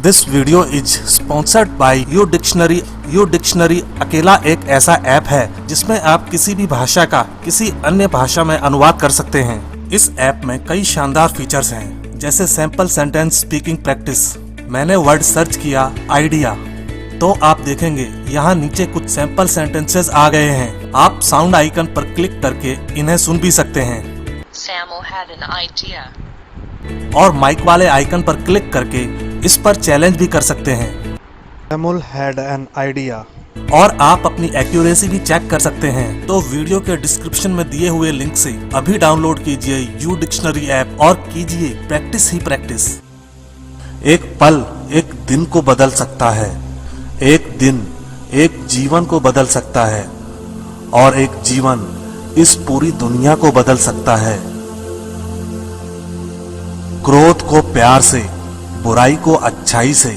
This video is sponsored by U dictionary. U dictionary अकेला एक ऐसा ऐप है जिसमें आप किसी भी भाषा का किसी अन्य भाषा में अनुवाद कर सकते हैं। इस ऐप में कई शानदार फीचर्स हैं, जैसे सैंपल सेंटेंस स्पीकिंग प्रैक्टिस। मैंने वर्ड सर्च किया आइडिया, तो आप देखेंगे यहाँ नीचे कुछ सैंपल सेंटेंसेस आ गए हैं। आप साउंड आइकन पर क्लिक करके इन्हें सुन भी सकते हैं Samuel had an idea. और माइक वाले आइकन पर क्लिक करके इस पर चैलेंज भी कर सकते हैं। Samuel had an idea. और आप अपनी एक्यूरेसी भी चेक कर सकते हैं। तो वीडियो के डिस्क्रिप्शन में दिए हुए लिंक से अभी डाउनलोड कीजिए यू डिक्शनरी ऐप और कीजिए प्रैक्टिस ही प्रैक्टिस। एक पल एक दिन को बदल सकता है, एक दिन एक जीवन को बदल सकता है और एक जीवन इस पूरी दुनिया को बदल सकता है। क्रोध को प्यार से, बुराई को अच्छाई से,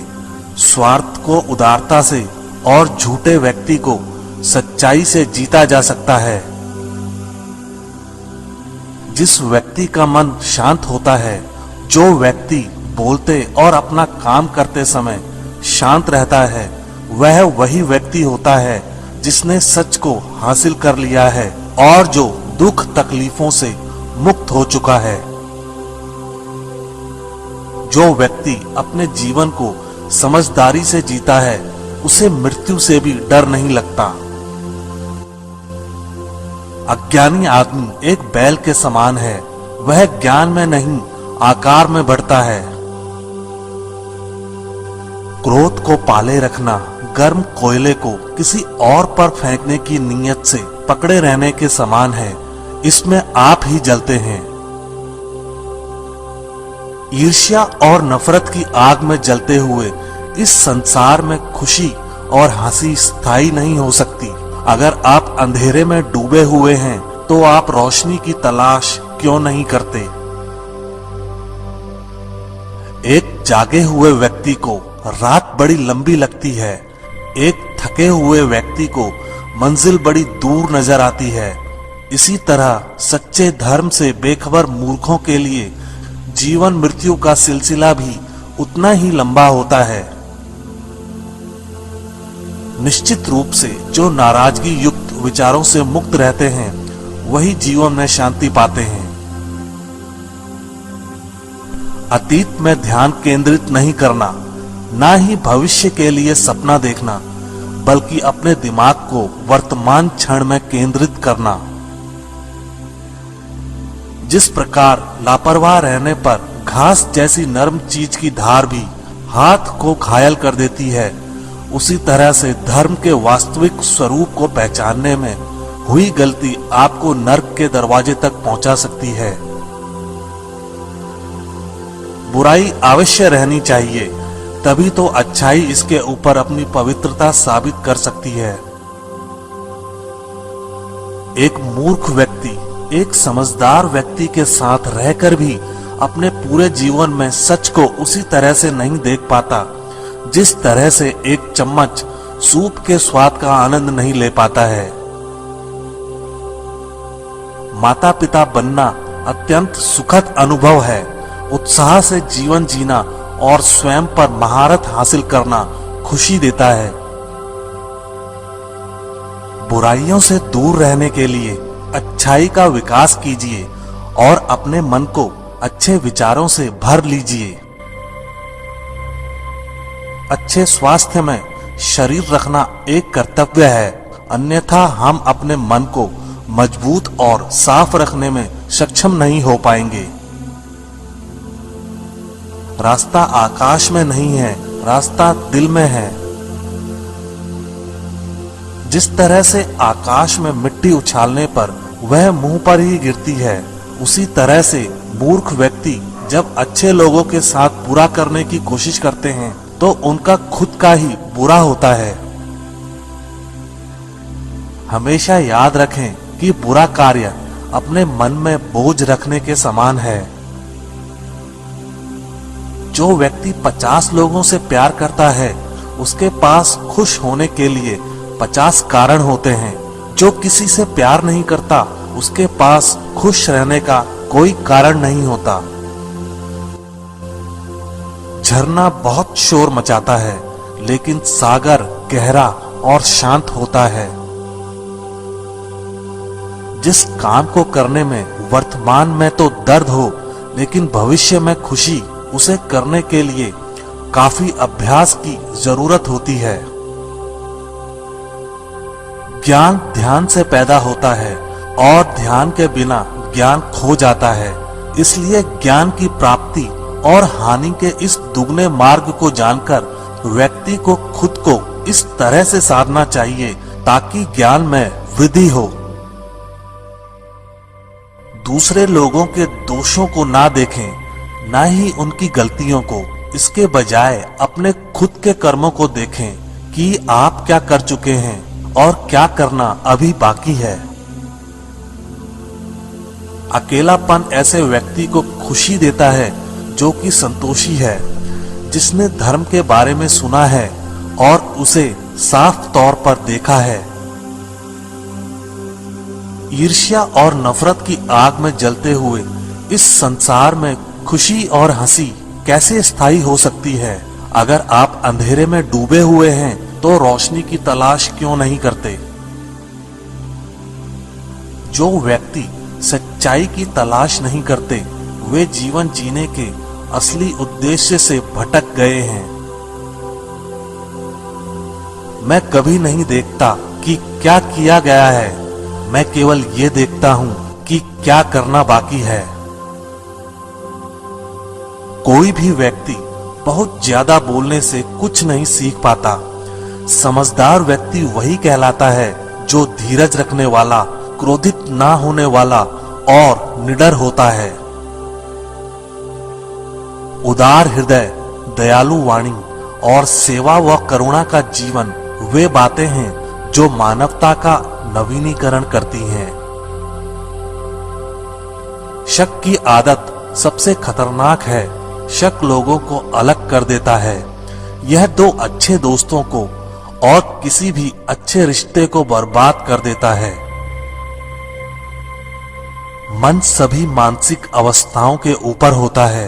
स्वार्थ को उदारता से और झूठे व्यक्ति को सच्चाई से जीता जा सकता है। जिस व्यक्ति का मन शांत होता है, जो व्यक्ति बोलते और अपना काम करते समय शांत रहता है, वह वही व्यक्ति होता है जिसने सच को हासिल कर लिया है और जो दुख तकलीफों से मुक्त हो चुका है। जो व्यक्ति अपने जीवन को समझदारी से जीता है, उसे मृत्यु से भी डर नहीं लगता। अज्ञानी आदमी एक बैल के समान है, वह ज्ञान में नहीं आकार में बढ़ता है। क्रोध को पाले रखना गर्म कोयले को किसी और पर फेंकने की नीयत से पकड़े रहने के समान है, इसमें आप ही जलते हैं। ईर्ष्या और नफरत की आग में जलते हुए इस संसार में खुशी और हंसी स्थायी नहीं हो सकती। अगर आप अंधेरे में डूबे हुए हैं तो आप रोशनी की तलाश क्यों नहीं करते? एक जागे हुए व्यक्ति को रात बड़ी लंबी लगती है, एक थके हुए व्यक्ति को मंजिल बड़ी दूर नजर आती है। इसी तरह सच्चे धर्म से बेखबर मूर्खों के लिए जीवन मृत्यु का सिलसिला भी उतना ही लंबा होता है। निश्चित रूप से जो नाराजगी युक्त विचारों से मुक्त रहते हैं, वही जीवन में शांति पाते हैं। अतीत में ध्यान केंद्रित नहीं करना, ना ही भविष्य के लिए सपना देखना, बल्कि अपने दिमाग को वर्तमान क्षण में केंद्रित करना। जिस प्रकार लापरवाह रहने पर घास जैसी नरम चीज की धार भी हाथ को घायल कर देती है, उसी तरह से धर्म के वास्तविक स्वरूप को पहचानने में हुई गलती आपको नर्क के दरवाजे तक पहुंचा सकती है। बुराई अवश्य रहनी चाहिए, तभी तो अच्छाई इसके ऊपर अपनी पवित्रता साबित कर सकती है। एक मूर्ख व्यक्ति एक समझदार व्यक्ति के साथ रहकर भी अपने पूरे जीवन में सच को उसी तरह से नहीं देख पाता, जिस तरह से एक चम्मच सूप के स्वाद का आनंद नहीं ले पाता है। माता पिता बनना अत्यंत सुखद अनुभव है। उत्साह से जीवन जीना और स्वयं पर महारत हासिल करना खुशी देता है। बुराइयों से दूर रहने के लिए अच्छाई का विकास कीजिए और अपने मन को अच्छे विचारों से भर लीजिए। अच्छे स्वास्थ्य में शरीर रखना एक कर्तव्य है, अन्यथा हम अपने मन को मजबूत और साफ रखने में सक्षम नहीं हो पाएंगे। रास्ता आकाश में नहीं है, रास्ता दिल में है। जिस तरह से आकाश में मिट्टी उछालने पर वह मुंह पर ही गिरती है, उसी तरह से मूर्ख व्यक्ति जब अच्छे लोगों के साथ बुरा करने की कोशिश करते हैं तो उनका खुद का ही बुरा होता है। हमेशा याद रखें कि बुरा कार्य अपने मन में बोझ रखने के समान है। जो व्यक्ति 50 लोगों से प्यार करता है, उसके पास खुश होने के लिए 50 कारण होते हैं। जो किसी से प्यार नहीं करता, उसके पास खुश रहने का कोई कारण नहीं होता। झरना बहुत शोर मचाता है, लेकिन सागर गहरा और शांत होता है। जिस काम को करने में वर्तमान में तो दर्द हो, लेकिन भविष्य में खुशी, उसे करने के लिए काफी अभ्यास की जरूरत होती है। ज्ञान ध्यान से पैदा होता है और ध्यान के बिना ज्ञान खो जाता है। इसलिए ज्ञान की प्राप्ति और हानि के इस दुगने मार्ग को जानकर व्यक्ति को खुद को इस तरह से साधना चाहिए ताकि ज्ञान में वृद्धि हो। दूसरे लोगों के दोषों को ना देखें, ना ही उनकी गलतियों को। इसके बजाय अपने खुद के कर्मों को देखें कि आप क्या कर चुके हैं और क्या करना अभी बाकी है। अकेलापन ऐसे व्यक्ति को खुशी देता है जो कि संतोषी है, जिसने धर्म के बारे में सुना है और उसे साफ तौर पर देखा है। ईर्ष्या और नफरत की आग में जलते हुए इस संसार में खुशी और हंसी कैसे स्थायी हो सकती है? अगर आप अंधेरे में डूबे हुए हैं तो रोशनी की तलाश क्यों नहीं करते? जो व्यक्ति सच्चाई की तलाश नहीं करते, वे जीवन जीने के असली उद्देश्य से भटक गए हैं। मैं कभी नहीं देखता कि क्या किया गया है, मैं केवल ये देखता हूं कि क्या करना बाकी है। कोई भी व्यक्ति बहुत ज्यादा बोलने से कुछ नहीं सीख पाता। समझदार व्यक्ति वही कहलाता है जो धीरज रखने वाला, क्रोधित ना होने वाला और निडर होता है। उदार हृदय, दयालु वाणी और सेवा व करुणा का जीवन वे बातें हैं जो मानवता का नवीनीकरण करती हैं। शक की आदत सबसे खतरनाक है। शक लोगों को अलग कर देता है। यह दो अच्छे दोस्तों को और किसी भी अच्छे रिश्ते को बर्बाद कर देता है। मन सभी मानसिक अवस्थाओं के ऊपर होता है।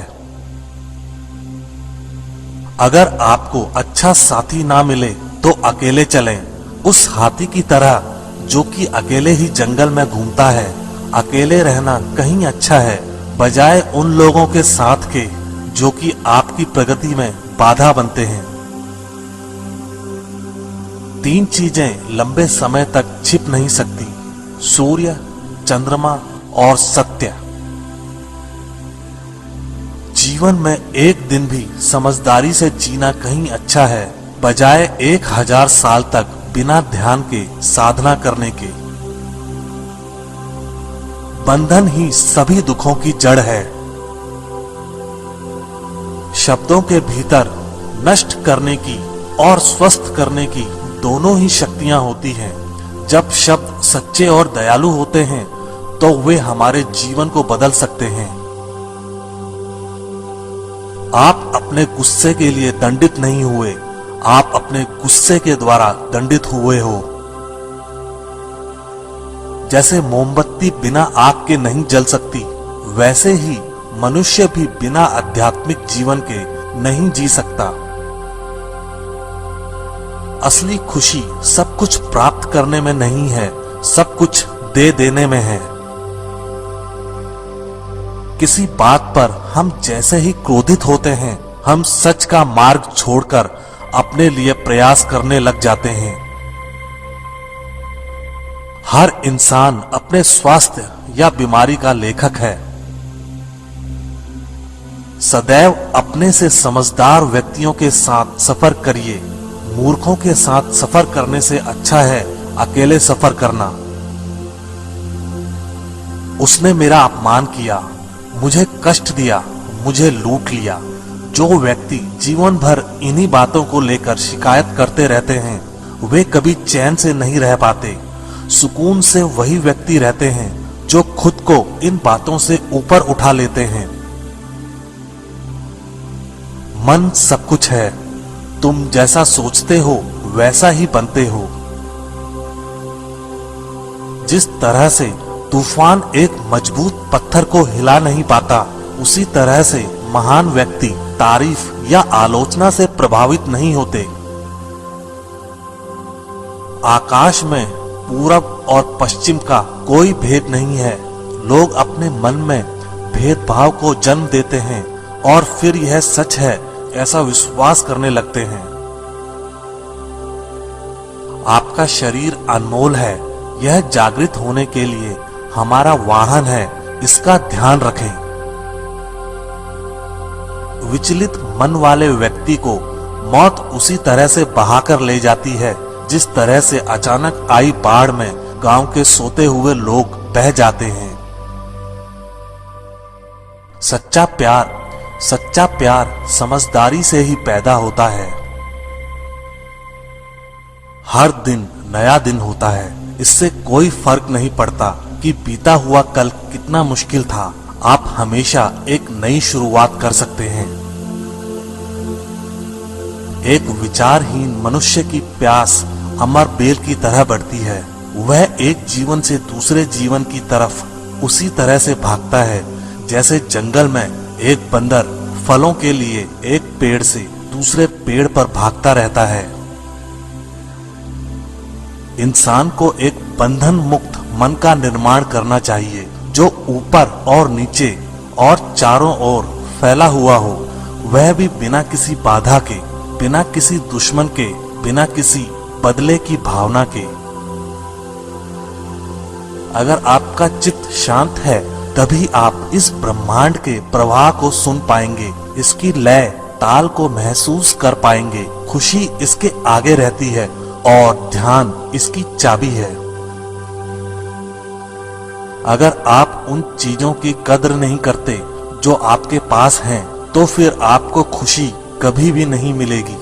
अगर आपको अच्छा साथी ना मिले तो अकेले चलें, उस हाथी की तरह जो कि अकेले ही जंगल में घूमता है। अकेले रहना कहीं अच्छा है, बजाय उन लोगों के साथ के जो कि आपकी प्रगति में बाधा बनते हैं। तीन चीजें लंबे समय तक छिप नहीं सकती: सूर्य, चंद्रमा और सत्य। जीवन में एक दिन भी समझदारी से जीना कहीं अच्छा है, बजाय 1000 साल तक बिना ध्यान के साधना करने के। बंधन ही सभी दुखों की जड़ है। शब्दों के भीतर नष्ट करने की और स्वस्थ करने की दोनों ही शक्तियां होती हैं। जब शब्द सच्चे और दयालु होते हैं तो वे हमारे जीवन को बदल सकते हैं। आप अपने गुस्से के लिए दंडित नहीं हुए, आप अपने गुस्से के द्वारा दंडित हुए हो। जैसे मोमबत्ती बिना आग के नहीं जल सकती, वैसे ही मनुष्य भी बिना आध्यात्मिक जीवन के नहीं जी सकता। असली खुशी सब कुछ प्राप्त करने में नहीं है, सब कुछ दे देने में है। किसी बात पर हम जैसे ही क्रोधित होते हैं, हम सच का मार्ग छोड़कर अपने लिए प्रयास करने लग जाते हैं। हर इंसान अपने स्वास्थ्य या बीमारी का लेखक है। सदैव अपने से समझदार व्यक्तियों के साथ सफर करिए। मूर्खों के साथ सफर करने से अच्छा है अकेले सफर करना। उसने मेरा अपमान किया, मुझे कष्ट दिया, मुझे लूट लिया। जो व्यक्ति जीवन भर इन्हीं बातों को लेकर शिकायत करते रहते हैं, वे कभी चैन से नहीं रह पाते। सुकून से वही व्यक्ति रहते हैं जो खुद को इन बातों से ऊपर उठा लेते हैं। मन सब कुछ है, तुम जैसा सोचते हो वैसा ही बनते हो। जिस तरह से तूफान एक मजबूत पत्थर को हिला नहीं पाता, उसी तरह से महान व्यक्ति तारीफ या आलोचना से प्रभावित नहीं होते। आकाश में पूरब और पश्चिम का कोई भेद नहीं है। लोग अपने मन में भेदभाव को जन्म देते हैं और फिर यह सच है ऐसा विश्वास करने लगते हैं। आपका शरीर अनमोल है, यह जागृत होने के लिए हमारा वाहन है, इसका ध्यान रखें। विचलित मन वाले व्यक्ति को मौत उसी तरह से बहाकर ले जाती है जिस तरह से अचानक आई बाढ़ में गांव के सोते हुए लोग बह जाते हैं। सच्चा प्यार समझदारी से ही पैदा होता है। हर दिन नया दिन होता है, इससे कोई फर्क नहीं पड़ता कि बीता हुआ कल कितना मुश्किल था। आप हमेशा एक नई शुरुआत कर सकते हैं। एक विचारहीन मनुष्य की प्यास अमर बेल की तरह बढ़ती है। वह एक जीवन से दूसरे जीवन की तरफ उसी तरह से भागता है जैसे जंगल में एक बंदर फलों के लिए एक पेड़ से दूसरे पेड़ पर भागता रहता है। इंसान को एक बंधन मुक्त मन का निर्माण करना चाहिए जो ऊपर और नीचे और चारों ओर फैला हुआ हो, वह भी बिना किसी बाधा के, बिना किसी दुश्मन के, बिना किसी बदले की भावना के। अगर आपका चित्त शांत है तभी आप इस ब्रह्मांड के प्रवाह को सुन पाएंगे, इसकी लय ताल को महसूस कर पाएंगे। खुशी इसके आगे रहती है और ध्यान इसकी चाबी है। अगर आप उन चीजों की कद्र नहीं करते जो आपके पास हैं, तो फिर आपको खुशी कभी भी नहीं मिलेगी।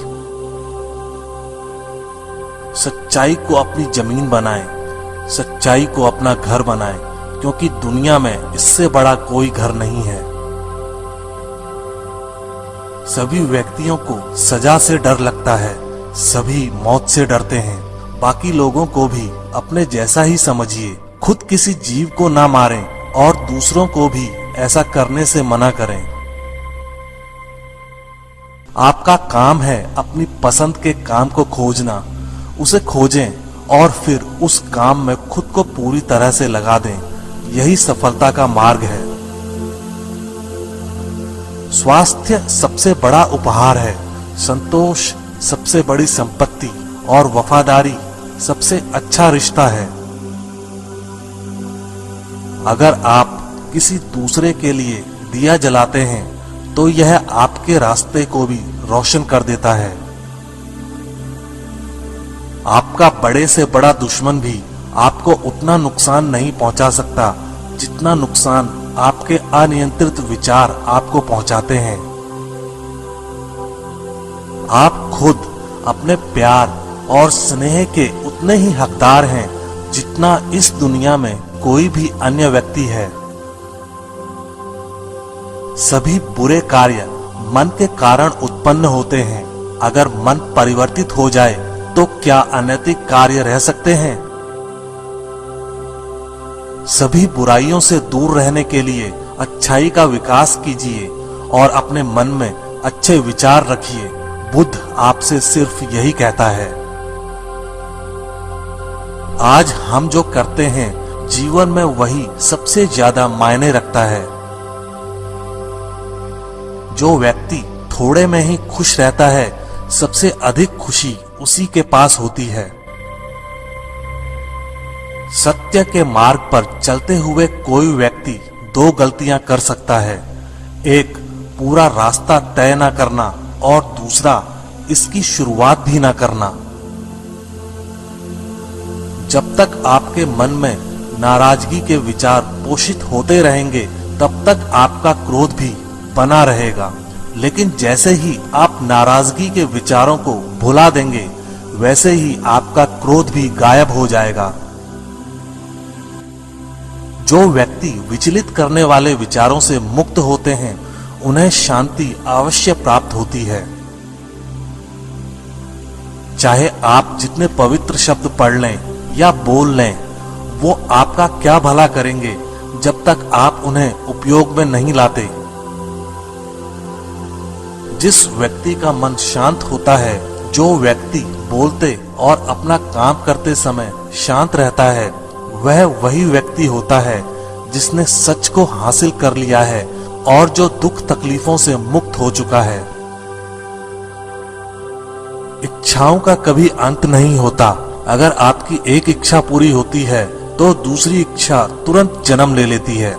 सच्चाई को अपनी जमीन बनाएं, सच्चाई को अपना घर बनाएं, क्योंकि दुनिया में इससे बड़ा कोई घर नहीं है। सभी व्यक्तियों को सजा से डर लगता है, सभी मौत से डरते हैं। बाकी लोगों को भी अपने जैसा ही समझिए। खुद किसी जीव को ना मारें और दूसरों को भी ऐसा करने से मना करें। आपका काम है अपनी पसंद के काम को खोजना, उसे खोजें और फिर उस काम में खुद को पूरी तरह से लगा दें। यही सफलता का मार्ग है। स्वास्थ्य सबसे बड़ा उपहार है, संतोष सबसे बड़ी संपत्ति और वफादारी सबसे अच्छा रिश्ता है। अगर आप किसी दूसरे के लिए दिया जलाते हैं तो यह आपके रास्ते को भी रोशन कर देता है। आपका बड़े से बड़ा दुश्मन भी आपको उतना नुकसान नहीं पहुंचा सकता जितना नुकसान आपके अनियंत्रित विचार आपको पहुंचाते हैं। आप खुद अपने प्यार और स्नेह के उतने ही हकदार हैं जितना इस दुनिया में कोई भी अन्य व्यक्ति है। सभी बुरे कार्य मन के कारण उत्पन्न होते हैं। अगर मन परिवर्तित हो जाए तो क्या अनैतिक कार्य रह सकते हैं? सभी बुराइयों से दूर रहने के लिए अच्छाई का विकास कीजिए और अपने मन में अच्छे विचार रखिए। बुद्ध आपसे सिर्फ यही कहता है। आज हम जो करते हैं जीवन में वही सबसे ज्यादा मायने रखता है। जो व्यक्ति थोड़े में ही खुश रहता है, सबसे अधिक खुशी उसी के पास होती है। सत्य के मार्ग पर चलते हुए कोई व्यक्ति दो गलतियां कर सकता है। एक, पूरा रास्ता तय न करना और दूसरा, इसकी शुरुआत भी न करना। जब तक आपके मन में नाराजगी के विचार पोषित होते रहेंगे तब तक आपका क्रोध भी बना रहेगा। लेकिन जैसे ही आप नाराजगी के विचारों को भुला देंगे वैसे ही आपका क्रोध भी गायब हो जाएगा। जो व्यक्ति विचलित करने वाले विचारों से मुक्त होते हैं उन्हें शांति अवश्य प्राप्त होती है। चाहे आप जितने पवित्र शब्द पढ़ लें या बोल लें, वो आपका क्या भला करेंगे जब तक आप उन्हें उपयोग में नहीं लाते। जिस व्यक्ति का मन शांत होता है, जो व्यक्ति बोलते और अपना काम करते समय शांत रहता है, वह वही व्यक्ति होता है जिसने सच को हासिल कर लिया है और जो दुख तकलीफों से मुक्त हो चुका है। इच्छाओं का कभी अंत नहीं होता। अगर आपकी एक इच्छा पूरी होती है तो दूसरी इच्छा तुरंत जन्म ले लेती है।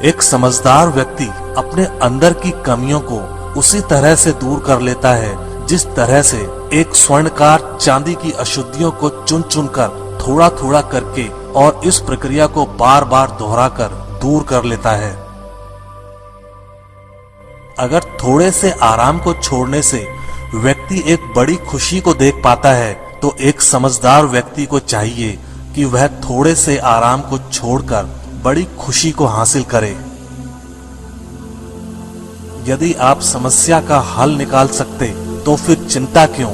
एक समझदार व्यक्ति अपने अंदर की कमियों को उसी तरह से दूर कर लेता है जिस तरह से एक स्वर्णकार चांदी की अशुद्धियों को चुन चुन कर थोड़ा थोड़ा करके और इस प्रक्रिया को बार बार दोहराकर दूर कर लेता है। अगर थोड़े से आराम को छोड़ने से व्यक्ति एक बड़ी खुशी को देख पाता है, तो एक समझदार व्यक्ति को चाहिए कि वह थोड़े से आराम को छोड़कर बड़ी खुशी को हासिल करे। यदि आप समस्या का हल निकाल सकते तो फिर चिंता क्यों,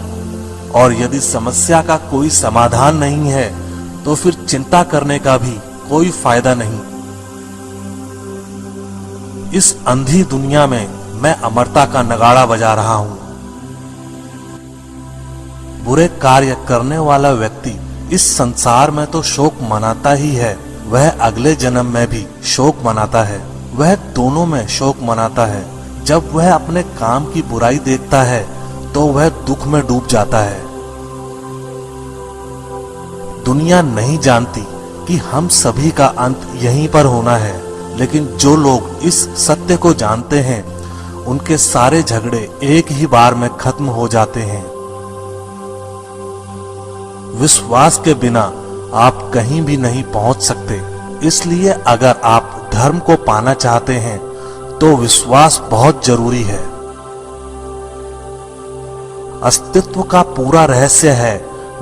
और यदि समस्या का कोई समाधान नहीं है तो फिर चिंता करने का भी कोई फायदा नहीं। इस अंधी दुनिया में मैं अमरता का नगाड़ा बजा रहा हूं। बुरे कार्य करने वाला व्यक्ति इस संसार में तो शोक मनाता ही है, वह अगले जन्म में भी शोक मनाता है। वह दोनों में शोक मनाता है। जब वह अपने काम की बुराई देखता है तो वह दुख में डूब जाता है। दुनिया नहीं जानती कि हम सभी का अंत यहीं पर होना है, लेकिन जो लोग इस सत्य को जानते हैं उनके सारे झगड़े एक ही बार में खत्म हो जाते हैं। विश्वास के बिना आप कहीं भी नहीं पहुंच सकते, इसलिए अगर आप धर्म को पाना चाहते हैं तो विश्वास बहुत जरूरी है। अस्तित्व का पूरा रहस्य है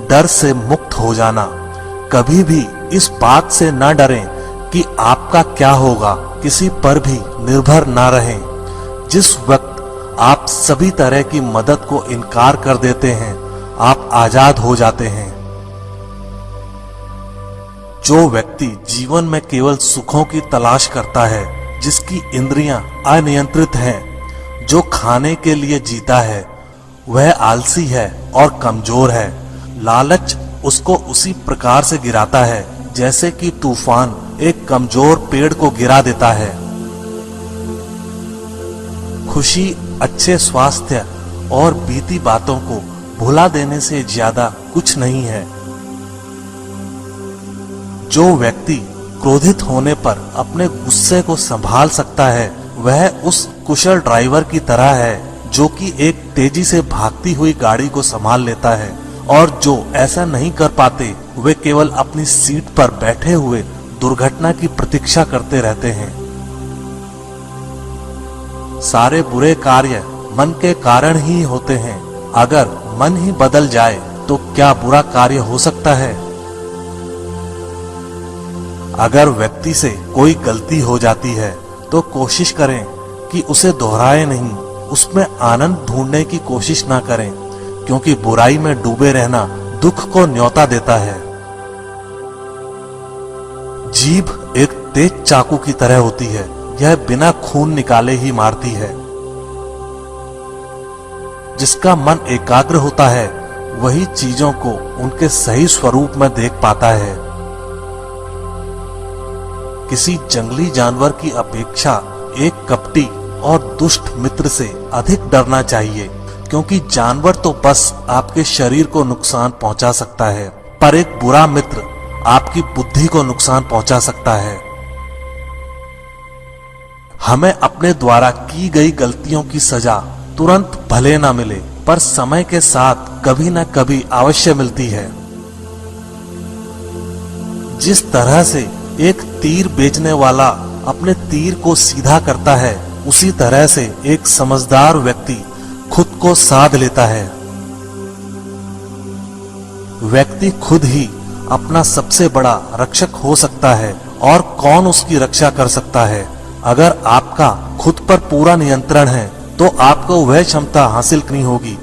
डर से मुक्त हो जाना। कभी भी इस बात से न डरें कि आपका क्या होगा, किसी पर भी निर्भर न रहें। जिस वक्त आप सभी तरह की मदद को इनकार कर देते हैं, आप आजाद हो जाते हैं। जो व्यक्ति जीवन में केवल सुखों की तलाश करता है, जिसकी इंद्रियां अनियंत्रित हैं, जो खाने के लिए जीता है, वह आलसी है और कमजोर है। लालच उसको उसी प्रकार से गिराता है जैसे कि तूफान एक कमजोर पेड़ को गिरा देता है। खुशी, अच्छे स्वास्थ्य और बीती बातों को भुला देने से ज्यादा कुछ नहीं है। जो व्यक्ति क्रोधित होने पर अपने गुस्से को संभाल सकता है, वह उस कुशल ड्राइवर की तरह है जो कि एक तेजी से भागती हुई गाड़ी को संभाल लेता है, और जो ऐसा नहीं कर पाते वे केवल अपनी सीट पर बैठे हुए दुर्घटना की प्रतीक्षा करते रहते हैं। सारे बुरे कार्य मन के कारण ही होते हैं। अगर मन ही बदल जाए तो क्या बुरा कार्य हो सकता है? अगर व्यक्ति से कोई गलती हो जाती है तो कोशिश करें कि उसे दोहराए नहीं, उसमें आनंद ढूंढने की कोशिश ना करें, क्योंकि बुराई में डूबे रहना दुख को न्योता देता है। जीभ एक तेज चाकू की तरह होती है, यह बिना खून निकाले ही मारती है। जिसका मन एकाग्र होता है वही चीजों को उनके सही स्वरूप में देख पाता है। किसी जंगली जानवर की अपेक्षा एक कपटी और दुष्ट मित्र से अधिक डरना चाहिए, क्योंकि जानवर तो बस आपके शरीर को नुकसान पहुंचा सकता है, पर एक बुरा मित्र आपकी बुद्धि को नुकसान पहुंचा सकता है। हमें अपने द्वारा की गई गलतियों की सजा तुरंत भले ना मिले, पर समय के साथ कभी ना कभी अवश्य मिलती है। जिस तरह से एक तीर बेचने वाला अपने तीर को सीधा करता है, उसी तरह से एक समझदार व्यक्ति खुद को साध लेता है। व्यक्ति खुद ही अपना सबसे बड़ा रक्षक हो सकता है, और कौन उसकी रक्षा कर सकता है? अगर आपका खुद पर पूरा नियंत्रण है तो आपको वह क्षमता हासिल करनी होगी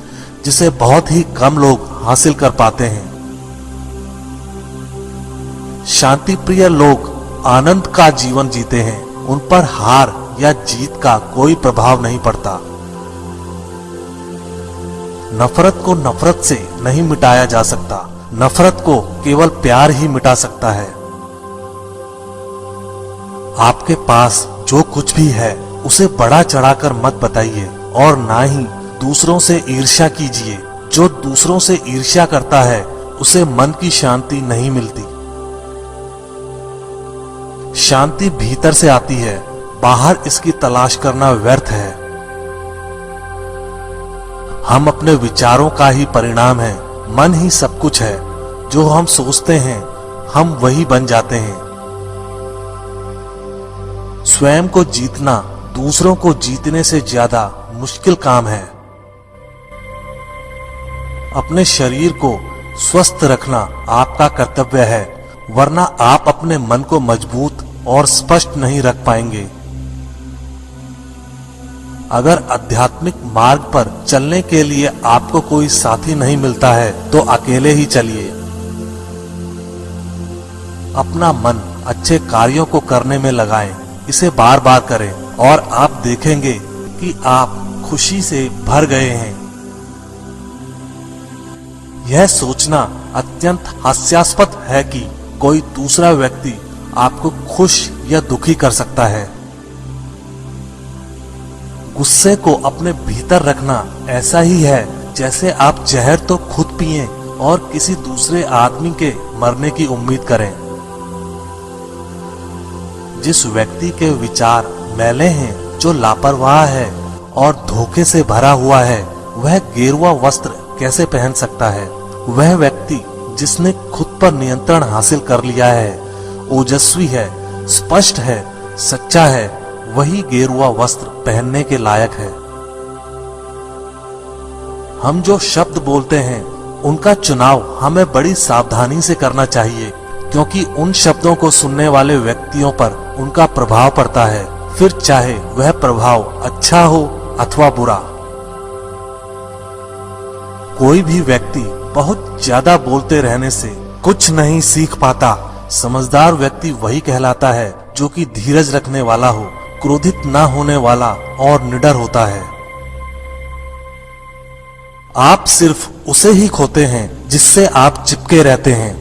जिसे बहुत ही कम लोग हासिल कर पाते हैं। शांति प्रिय लोग आनंद का जीवन जीते हैं, उन पर हार या जीत का कोई प्रभाव नहीं पड़ता। नफरत को नफरत से नहीं मिटाया जा सकता, नफरत को केवल प्यार ही मिटा सकता है। आपके पास जो कुछ भी है उसे बढ़ा चढ़ाकर मत बताइए और ना ही दूसरों से ईर्ष्या कीजिए। जो दूसरों से ईर्ष्या करता है उसे मन की शांति नहीं मिलती। शांति भीतर से आती है, बाहर इसकी तलाश करना व्यर्थ है। हम अपने विचारों का ही परिणाम है। मन ही सब कुछ है। जो हम सोचते हैं हम वही बन जाते हैं। स्वयं को जीतना दूसरों को जीतने से ज्यादा मुश्किल काम है। अपने शरीर को स्वस्थ रखना आपका कर्तव्य है, वरना आप अपने मन को मजबूत और स्पष्ट नहीं रख पाएंगे। अगर आध्यात्मिक मार्ग पर चलने के लिए आपको कोई साथी नहीं मिलता है तो अकेले ही चलिए। अपना मन अच्छे कार्यों को करने में लगाएं, इसे बार बार करें और आप देखेंगे कि आप खुशी से भर गए हैं। यह सोचना अत्यंत हास्यास्पद है कि कोई दूसरा व्यक्ति आपको खुश या दुखी कर सकता है। गुस्से को अपने भीतर रखना ऐसा ही है जैसे आप जहर तो खुद पिएं और किसी दूसरे आदमी के मरने की उम्मीद करें। जिस व्यक्ति के विचार मैले हैं, जो लापरवाह है और धोखे से भरा हुआ है, वह गेरुआ वस्त्र कैसे पहन सकता है? वह व्यक्ति जिसने खुद पर नियंत्रण हासिल कर लिया है, ओजस्वी है, स्पष्ट है, सच्चा है, वही गेरुआ वस्त्र पहनने के लायक है। हम जो शब्द बोलते हैं उनका चुनाव हमें बड़ी सावधानी से करना चाहिए, क्योंकि उन शब्दों को सुनने वाले व्यक्तियों पर उनका प्रभाव पड़ता है, फिर चाहे वह प्रभाव अच्छा हो अथवा बुरा। कोई भी व्यक्ति बहुत ज्यादा बोलते रहने से कुछ नहीं सीख पाता। समझदार व्यक्ति वही कहलाता है जो कि धीरज रखने वाला हो, क्रोधित न होने वाला और निडर होता है। आप सिर्फ उसे ही खोते हैं जिससे आप चिपके रहते हैं।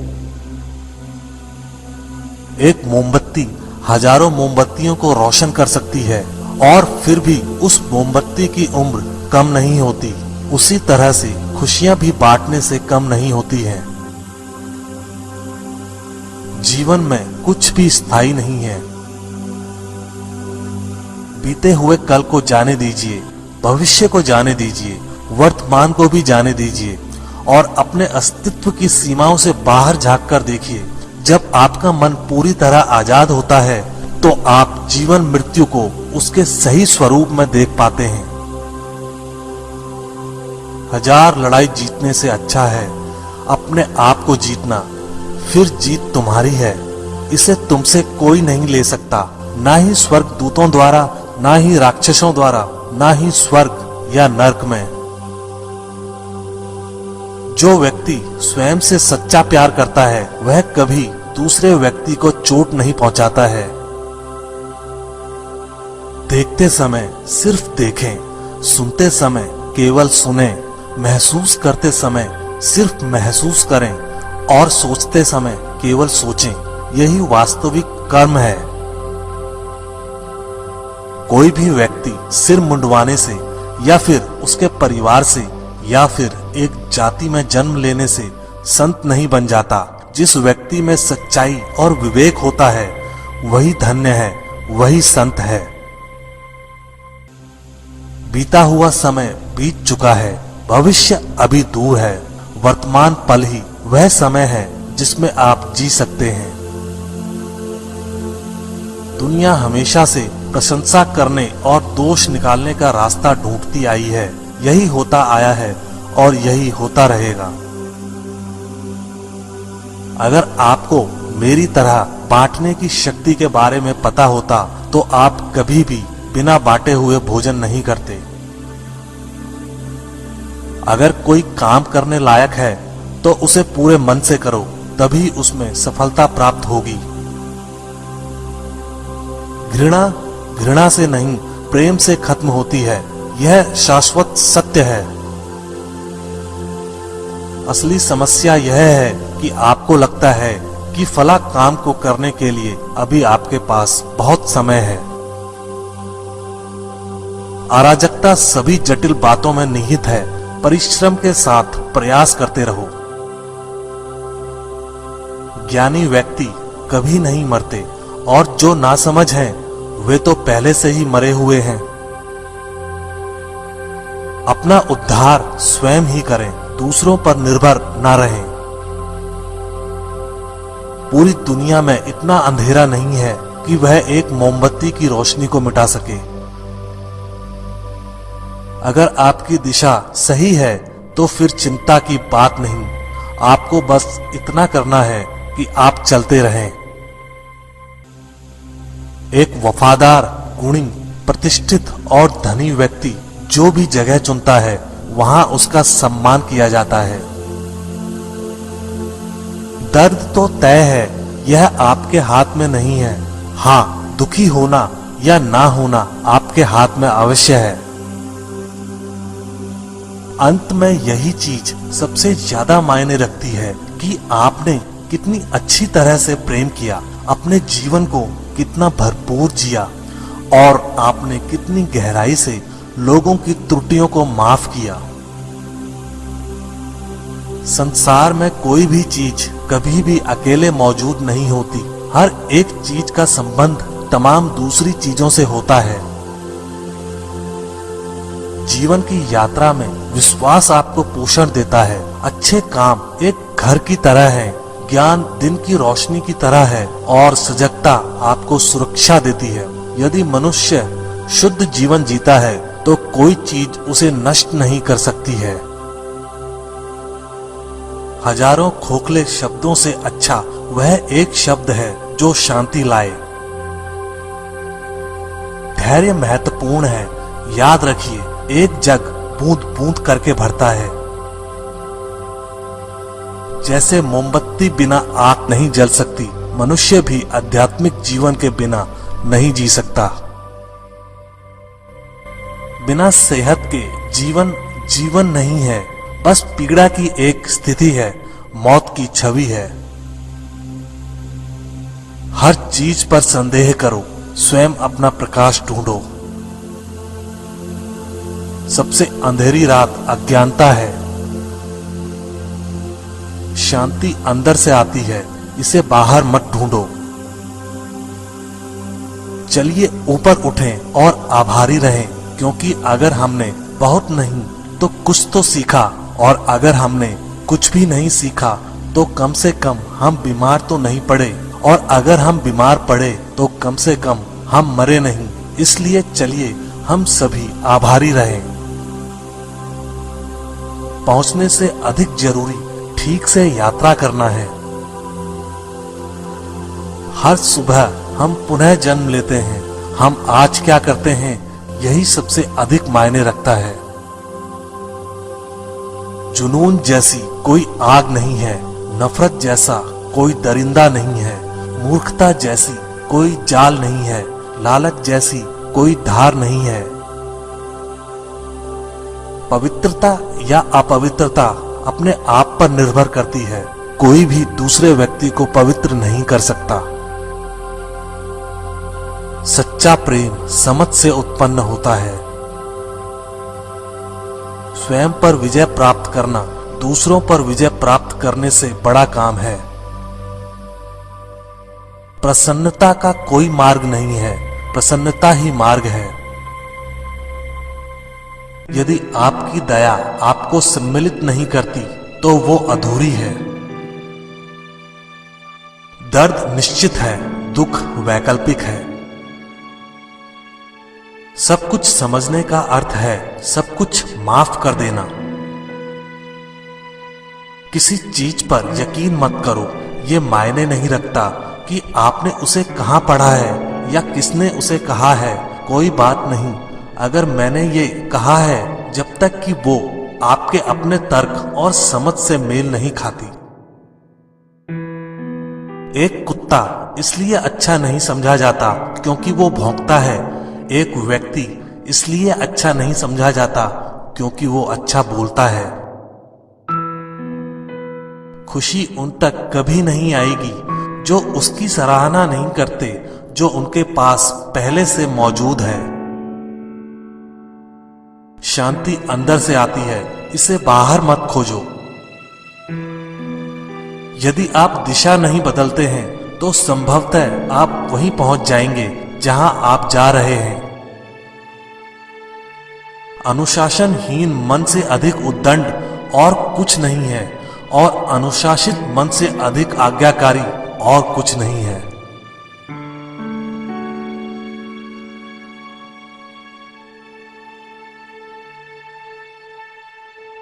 एक मोमबत्ती हजारों मोमबत्तियों को रोशन कर सकती है और फिर भी उस मोमबत्ती की उम्र कम नहीं होती। उसी तरह से खुशियां भी बांटने से कम नहीं होती हैं। जीवन में कुछ भी स्थायी नहीं है। बीते हुए कल को जाने दीजिए, भविष्य को जाने दीजिए, वर्तमान को भी जाने दीजिए और अपने अस्तित्व की सीमाओं से बाहर झांक कर देखिए। जब आपका मन पूरी तरह आजाद होता है तो आप जीवन मृत्यु को उसके सही स्वरूप में देख पाते हैं। 1000 लड़ाई जीतने से अच्छा है अपने आप को जीतना, फिर जीत तुम्हारी है। इसे तुमसे कोई नहीं ले सकता, ना ही स्वर्ग दूतों द्वारा, ना ही राक्षसों द्वारा, ना ही स्वर्ग या नरक में। जो व्यक्ति स्वयं से सच्चा प्यार करता है वह कभी दूसरे व्यक्ति को चोट नहीं पहुंचाता है। देखते समय सिर्फ देखें, सुनते समय केवल सुने, महसूस करते समय सिर्फ महसूस करें और सोचते समय केवल सोचें। यही वास्तविक कर्म है। कोई भी व्यक्ति सिर मुंडवाने से या फिर उसके परिवार से या फिर एक जाति में जन्म लेने से संत नहीं बन जाता। जिस व्यक्ति में सच्चाई और विवेक होता है वही धन्य है, वही संत है। बीता हुआ समय बीत चुका है, भविष्य अभी दूर है। वर्तमान पल ही वह समय है जिसमें आप जी सकते हैं। दुनिया हमेशा से प्रशंसा करने और दोष निकालने का रास्ता ढूंढती आई है। यही होता आया है और यही होता रहेगा। अगर आपको मेरी तरह बांटने की शक्ति के बारे में पता होता तो आप कभी भी बिना बांटे हुए भोजन नहीं करते। अगर कोई काम करने लायक है तो उसे पूरे मन से करो, तभी उसमें सफलता प्राप्त होगी। घृणा घृणा से नहीं, प्रेम से खत्म होती है। यह शाश्वत सत्य है। असली समस्या यह है कि आपको लगता है कि फला काम को करने के लिए अभी आपके पास बहुत समय है। अराजकता सभी जटिल बातों में निहित है। परिश्रम के साथ प्रयास करते रहो। ज्ञानी व्यक्ति कभी नहीं मरते और जो नासमझ हैं वे तो पहले से ही मरे हुए हैं। अपना उद्धार स्वयं ही करें, दूसरों पर निर्भर ना रहें। पूरी दुनिया में इतना अंधेरा नहीं है कि वह एक मोमबत्ती की रोशनी को मिटा सके। अगर आपकी दिशा सही है तो फिर चिंता की बात नहीं। आपको बस इतना करना है कि आप चलते रहें। एक वफादार, गुणी, प्रतिष्ठित और धनी व्यक्ति जो भी जगह चुनता है वहां उसका सम्मान किया जाता है। दर्द तो तय है, यह आपके हाथ में नहीं है। हाँ, दुखी होना या ना होना आपके हाथ में अवश्य है। अंत में यही चीज सबसे ज्यादा मायने रखती है कि आपने कितनी अच्छी तरह से प्रेम किया, अपने जीवन को कितना भरपूर जिया और आपने कितनी गहराई से लोगों की त्रुटियों को माफ किया। संसार में कोई भी चीज कभी भी अकेले मौजूद नहीं होती। हर एक चीज का संबंध तमाम दूसरी चीजों से होता है। जीवन की यात्रा में विश्वास आपको पोषण देता है। अच्छे काम एक घर की तरह है, ज्ञान दिन की रोशनी की तरह है और सजगता आपको सुरक्षा देती है। यदि मनुष्य शुद्ध जीवन जीता है तो कोई चीज उसे नष्ट नहीं कर सकती है। हजारों खोखले शब्दों से अच्छा वह एक शब्द है जो शांति लाए। धैर्य महत्वपूर्ण है। याद रखिए, एक जग बूंद बूंद करके भरता है। जैसे मोमबत्ती बिना आग नहीं जल सकती, मनुष्य भी आध्यात्मिक जीवन के बिना नहीं जी सकता। बिना सेहत के जीवन जीवन नहीं है, बस पीड़ा की एक स्थिति है, मौत की छवि है। हर चीज पर संदेह करो, स्वयं अपना प्रकाश ढूंढो। सबसे अंधेरी रात अज्ञानता है। शांति अंदर से आती है, इसे बाहर मत ढूंढो। चलिए ऊपर उठें और आभारी रहें, क्योंकि अगर हमने बहुत नहीं तो कुछ तो सीखा, और अगर हमने कुछ भी नहीं सीखा तो कम से कम हम बीमार तो नहीं पड़े, और अगर हम बीमार पड़े तो कम से कम हम मरे नहीं। इसलिए चलिए हम सभी आभारी रहें। पहुंचने से अधिक जरूरी ठीक से यात्रा करना है। हर सुबह हम पुनः जन्म लेते हैं। हम आज क्या करते हैं यही सबसे अधिक मायने रखता है। जुनून जैसी कोई आग नहीं है, नफरत जैसा कोई दरिंदा नहीं है, मूर्खता जैसी कोई जाल नहीं है, लालच जैसी कोई धार नहीं है। पवित्रता या अपवित्रता अपने आप पर निर्भर करती है। कोई भी दूसरे व्यक्ति को पवित्र नहीं कर सकता। सच्चा प्रेम समझ से उत्पन्न होता है। स्वयं पर विजय प्राप्त करना दूसरों पर विजय प्राप्त करने से बड़ा काम है। प्रसन्नता का कोई मार्ग नहीं है, प्रसन्नता ही मार्ग है। यदि आपकी दया आपको सम्मिलित नहीं करती तो वो अधूरी है। दर्द निश्चित है, दुख वैकल्पिक है। सब कुछ समझने का अर्थ है सब कुछ माफ कर देना। किसी चीज पर यकीन मत करो। ये मायने नहीं रखता कि आपने उसे कहां पढ़ा है या किसने उसे कहा है। कोई बात नहीं अगर मैंने ये कहा है, जब तक कि वो आपके अपने तर्क और समझ से मेल नहीं खाती। एक कुत्ता इसलिए अच्छा नहीं समझा जाता क्योंकि वो भौंकता है। एक व्यक्ति इसलिए अच्छा नहीं समझा जाता क्योंकि वो अच्छा बोलता है। खुशी उन तक कभी नहीं आएगी जो उसकी सराहना नहीं करते जो उनके पास पहले से मौजूद है। शांति अंदर से आती है, इसे बाहर मत खोजो। यदि आप दिशा नहीं बदलते हैं तो संभवतः आप वहीं पहुंच जाएंगे जहां आप जा रहे हैं। अनुशासनहीन मन से अधिक उद्दंड और कुछ नहीं है और अनुशासित मन से अधिक आज्ञाकारी और कुछ नहीं है।